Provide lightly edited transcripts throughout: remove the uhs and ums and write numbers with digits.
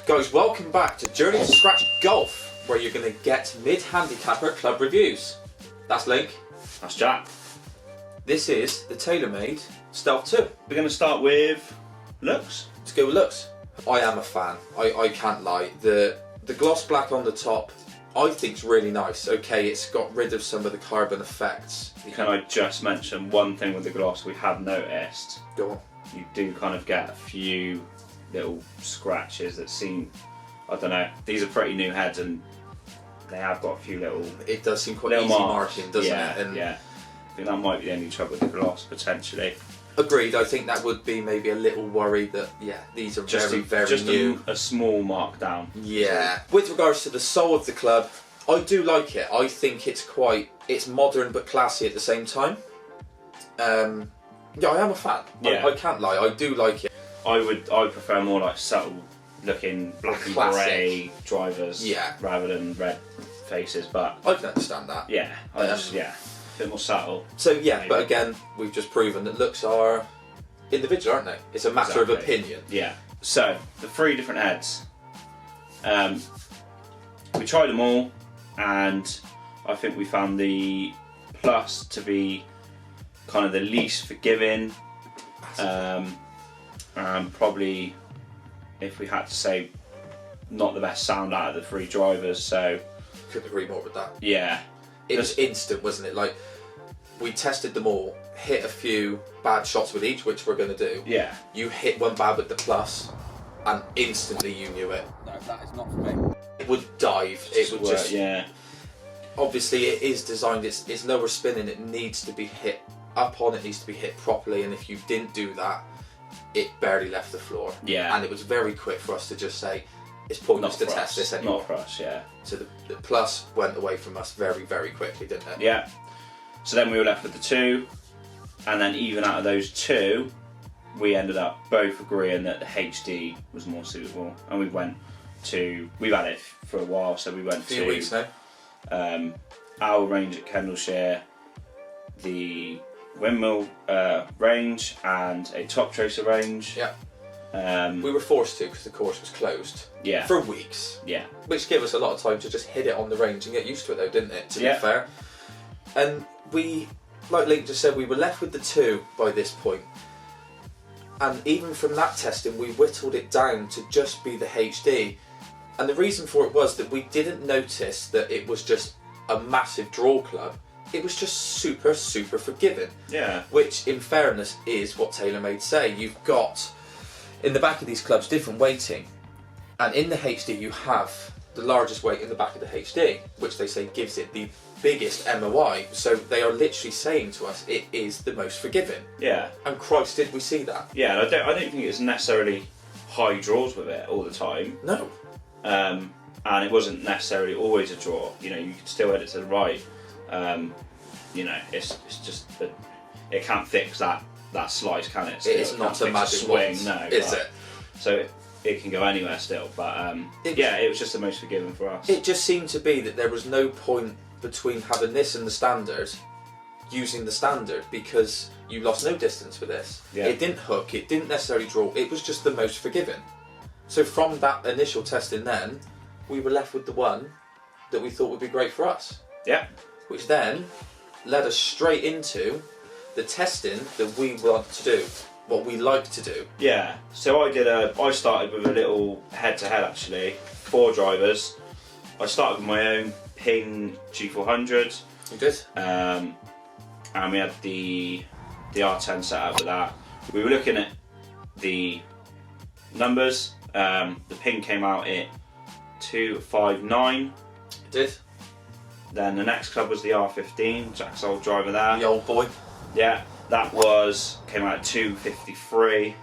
Guys, welcome back to Journey to Scratch Golf, where you're going to get mid-handicapper club reviews. That's Link. That's Jack. This is the Taylormade Stealth 2. We're going to start with looks. Let's go with looks. I am a fan, I can't lie. The gloss black on the top, I think is really nice. Okay, it's got rid of some of the carbon effects. Can I just mention one thing with the gloss we have noticed? Go on. You do kind of get a few little scratches that seem, I don't know, these are pretty new heads and they have got a few little... It does seem quite little easy marks. marking, doesn't Yeah, it? And yeah. I think that might be the only trouble with the gloss, potentially. agreed, I think that would be maybe a little worry that, yeah, these are very new. A small mark down. Yeah. With regards to the sole of the club, I do like it. I think it's modern but classy at the same time. Yeah, I am a fan. Yeah. I can't lie, I do like it. I prefer more like subtle looking black and grey drivers, yeah, rather than red faces, but I can understand that. Yeah, a bit more subtle. So yeah, maybe. But again, we've just proven that looks are individual, aren't they? It's a matter of opinion. Yeah. So the three different heads, we tried them all, and I think we found the Plus to be kind of the least forgiving. Probably, if we had to say, not the best sound out of the three drivers. So couldn't agree more with that. Yeah, it was instant, wasn't it? Like, we tested them all, hit a few bad shots with each, which we're going to do. Yeah. You hit one bad with the Plus, and instantly you knew it. No, that is not for me. It would dive. It would just. Yeah. Obviously, it is designed. It's lower spinning. It needs to be hit up on. It needs to be hit properly. And if you didn't do that, it barely left the floor. Yeah. And it was very quick for us to just say, it's pointless to test this anymore. Not for us, yeah. So the Plus went away from us very, very quickly, didn't it? Yeah. So then we were left with the two, and then even out of those two, we ended up both agreeing that the HD was more suitable, and we've had it for a while, so we went a few weeks now. Our range at Kendallshire, the windmill range, and a top tracer range. Yeah. We were forced to because the course was closed. Yeah. For weeks. Yeah. Which gave us a lot of time to just hit it on the range and get used to it, though, didn't it? To be fair. And we, like Link just said, we were left with the two by this point. And even from that testing, we whittled it down to just be the HD. And the reason for it was that we didn't notice that it was just a massive draw club. It was just super, super forgiving. Yeah. Which, in fairness, is what Taylormade say. You've got, in the back of these clubs, different weighting. And in the HD, you have the largest weight in the back of the HD, which they say gives it the biggest MOI. So they are literally saying to us, it is the most forgiving. Yeah. And Christ, did we see that? Yeah, and I don't think it's necessarily high draws with it all the time. No. And it wasn't necessarily always a draw. You know, you could still hit it to the right. You know, it's just that it can't fix that slice, can it? Still, it's not a magic swing, wand, no. is it? So it can go anywhere still, but it was just the most forgiving for us. It just seemed to be that there was no point between having this and the standard, using the standard, because you lost no distance with this. Yeah. It didn't hook, it didn't necessarily draw, it was just the most forgiving. So from that initial testing then, we were left with the one that we thought would be great for us. Yeah. Which then led us straight into the testing that we want to do, what we like to do. Yeah, so I started with a little head-to-head actually, 4 drivers. I started with my own Ping G400. You did? And we had the R10 set up with that. We were looking at the numbers. The Ping came out at 259. It did. Then the next club was the R15, Jack's old driver there. The old boy. Yeah, that came out at 253.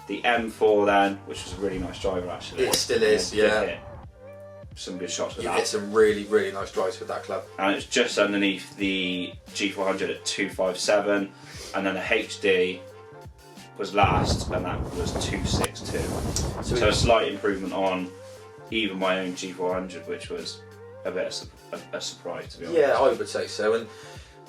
The M4 then, which was a really nice driver actually. It still is, yeah. Hit some good shots with You that. hit some really, really nice drives with that club. And it's just underneath the G400 at 257, and then the HD was last, and that was 262. So a slight improvement on even my own G400, which was a bit of a surprise, to be honest. Yeah, I would say so. And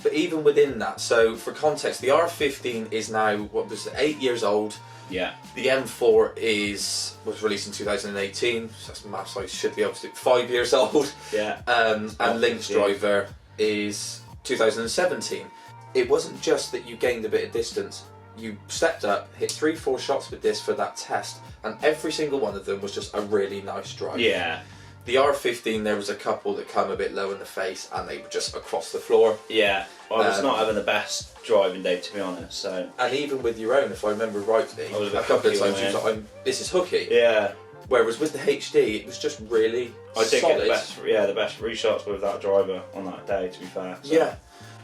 But even within that, so for context, the R15 is now, what was it, 8 years old. Yeah. The M4 was released in 2018, so that's maths I should be able to do. 5 years old. Yeah. And Link's driver is 2017. It wasn't just that you gained a bit of distance. You stepped up, hit 3-4 shots with this for that test, and every single one of them was just a really nice drive. Yeah. The R15, there was a couple that come a bit low in the face, and they were just across the floor. Yeah, I was not having the best driving day, to be honest. So. And even with your own, if I remember rightly, a couple of times you was like, "This is hooky." Yeah. Whereas with the HD, it was just really I did solid. get the best reshots with that driver on that day, to be fair. So. Yeah,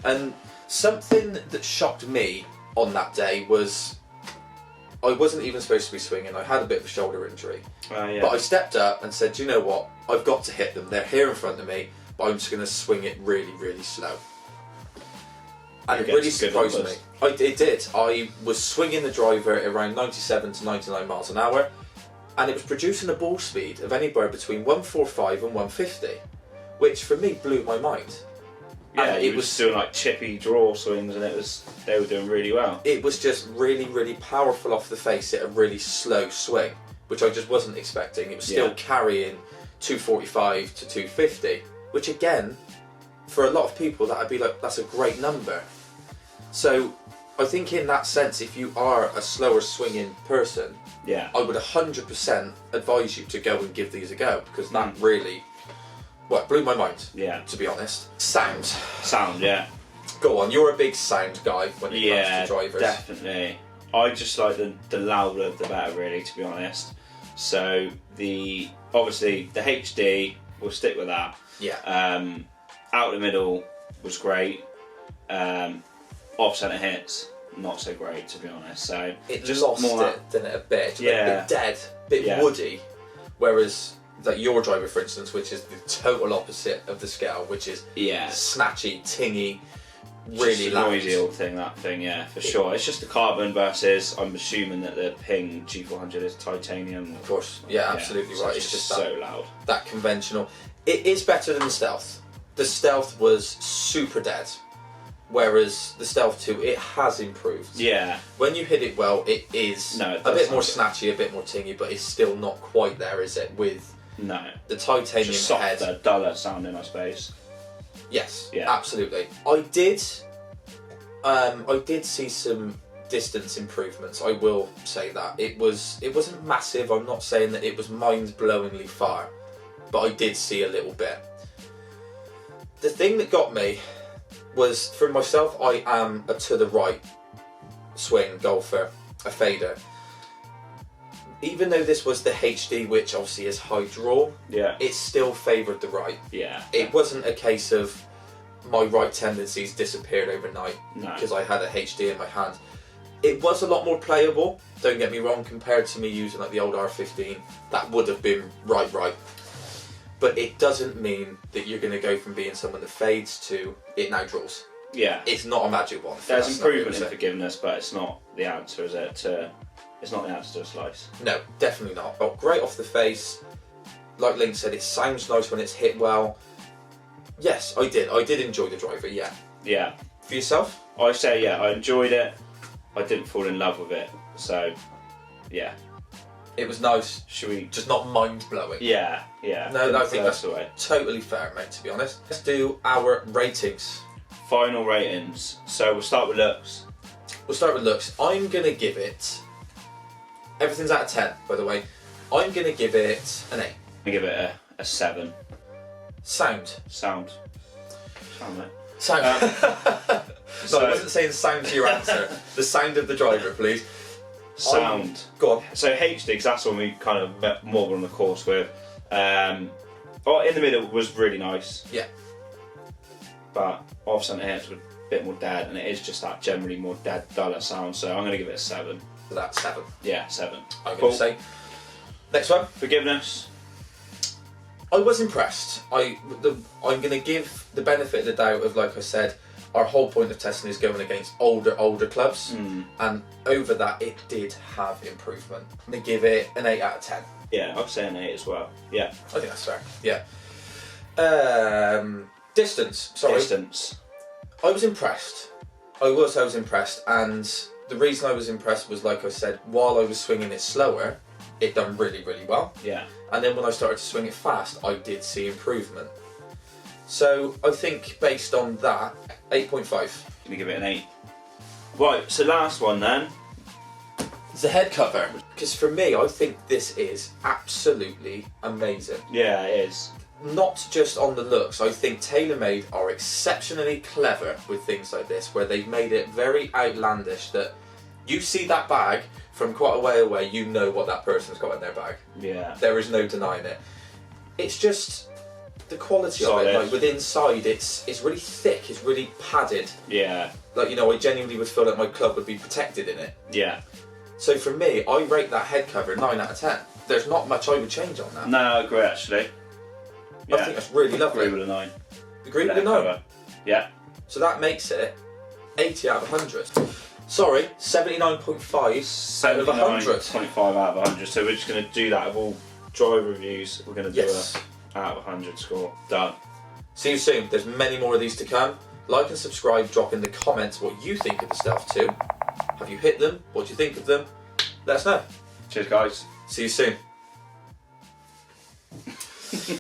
and something that shocked me on that day was I wasn't even supposed to be swinging. I had a bit of a shoulder injury. Yeah. But I stepped up and said, "You know what? I've got to hit them. They're here in front of me, but I'm just going to swing it really, really slow." And it really surprised me. It did. I was swinging the driver at around 97 to 99 miles an hour, and it was producing a ball speed of anywhere between 145 and 150, which for me blew my mind. Yeah, it was doing like chippy draw swings, and they were doing really well. It was just really, really powerful off the face at a really slow swing, which I just wasn't expecting. It was still carrying 245 to 250, which again, for a lot of people, that'd be like, that's a great number. So I think in that sense, if you are a slower swinging person, I would 100% advise you to go and give these a go, because that really, well, it blew my mind. Yeah. To be honest. Sound, yeah. Go on, you're a big sound guy when it comes to drivers. Yeah, definitely. I just like the louder the better, really, to be honest. So obviously the HD, we'll stick with that. Yeah. Out the middle was great. Off centre hits, not so great, to be honest. So it just lost it, didn't it, a bit? A bit dead, a bit woody. Whereas like your driver, for instance, which is the total opposite of the scale, which is snatchy, tingy, really loud. Noisy old thing, that thing, for sure. It's just the carbon versus, I'm assuming that the Ping G400 is titanium. Of course, absolutely right. It's just so loud. That conventional. It is better than the Stealth. The Stealth was super dead, whereas the Stealth 2, it has improved. Yeah. When you hit it well, it is a bit more snatchy, a bit more tingy, but it's still not quite there, is it? With the titanium just softer, head, duller sounding, I suppose. Yes, absolutely. I did see some distance improvements. I will say that it wasn't massive. I'm not saying that it was mind-blowingly far, but I did see a little bit. The thing that got me was, for myself, I am a to the right swing golfer, a fader. Even though this was the HD, which obviously is high draw, it still favoured the right. Yeah. It wasn't a case of my right tendencies disappeared overnight because I had a HD in my hand. It was a lot more playable, don't get me wrong, compared to me using like the old R15. That would have been right. But it doesn't mean that you're going to go from being someone that fades to it now draws. Yeah. It's not a magic one. There's improvement in forgiveness, but it's not the answer, is it? It's not the answer to a slice. No, definitely not. Oh, great off the face. Like Link said, it sounds nice when it's hit well. Yes, I did. I did enjoy the driver, yeah. Yeah. For yourself? I say, I enjoyed it. I didn't fall in love with it. So, yeah. It was nice. Should we... Just not mind-blowing. Yeah. No, I think that's totally fair, mate, to be honest. Let's do our ratings. Final ratings. So we'll start with looks. I'm going to give it... Everything's out of 10, by the way. I'm going to give it an 8. I'm going to give it a 7. Sound, mate. Sound. No, I wasn't saying sound to your answer. The sound of the driver, please. Sound. Go on. So HD, because that's one we kind of met more on the course with. In the middle was really nice. Yeah. But off centre hits were a bit more dead, and it is just that generally more dead, duller sound. So I'm going to give it a 7. So that's 7. Yeah, 7. I'm going to say. Next one. Forgiveness. I was impressed. I'm going to give the benefit of the doubt of, like I said, our whole point of testing is going against older clubs, and over that it did have improvement. I'm going to give it an 8 out of 10. Yeah, I'd say an 8 as well. Yeah. I think that's fair. Yeah. Distance. Sorry. Distance. I was impressed. I was impressed, and the reason I was impressed was, like I said, while I was swinging it slower, it done really, really well. Yeah. And then when I started to swing it fast, I did see improvement. So I think based on that, 8.5. Gonna give it an 8. Right, so last one then. It's the head cover. Because for me, I think this is absolutely amazing. Yeah, it is. Not just on the looks, I think Taylormade are exceptionally clever with things like this, where they've made it very outlandish that you see that bag from quite a way away, you know what that person's got in their bag. Yeah. There is no denying it. It's just the quality Solid. of it, like with inside, it's really thick, it's really padded. Yeah. Like, you know, I genuinely would feel that my club would be protected in it. Yeah. So for me, I rate that head cover 9 out of 10. There's not much I would change on that. No, I agree actually. Yeah. I think that's really lovely. Agree with a 9. Agree with a 9. Cover. Yeah. So that makes it 80 out of 100. Sorry, 79.5 out of 100. 79.5 out of 100. So we're just going to do that of all driver reviews. We're going to do a out of 100 score. Done. See you soon. There's many more of these to come. Like and subscribe. Drop in the comments what you think of the stuff too. Have you hit them? What do you think of them? Let us know. Cheers, guys. See you soon.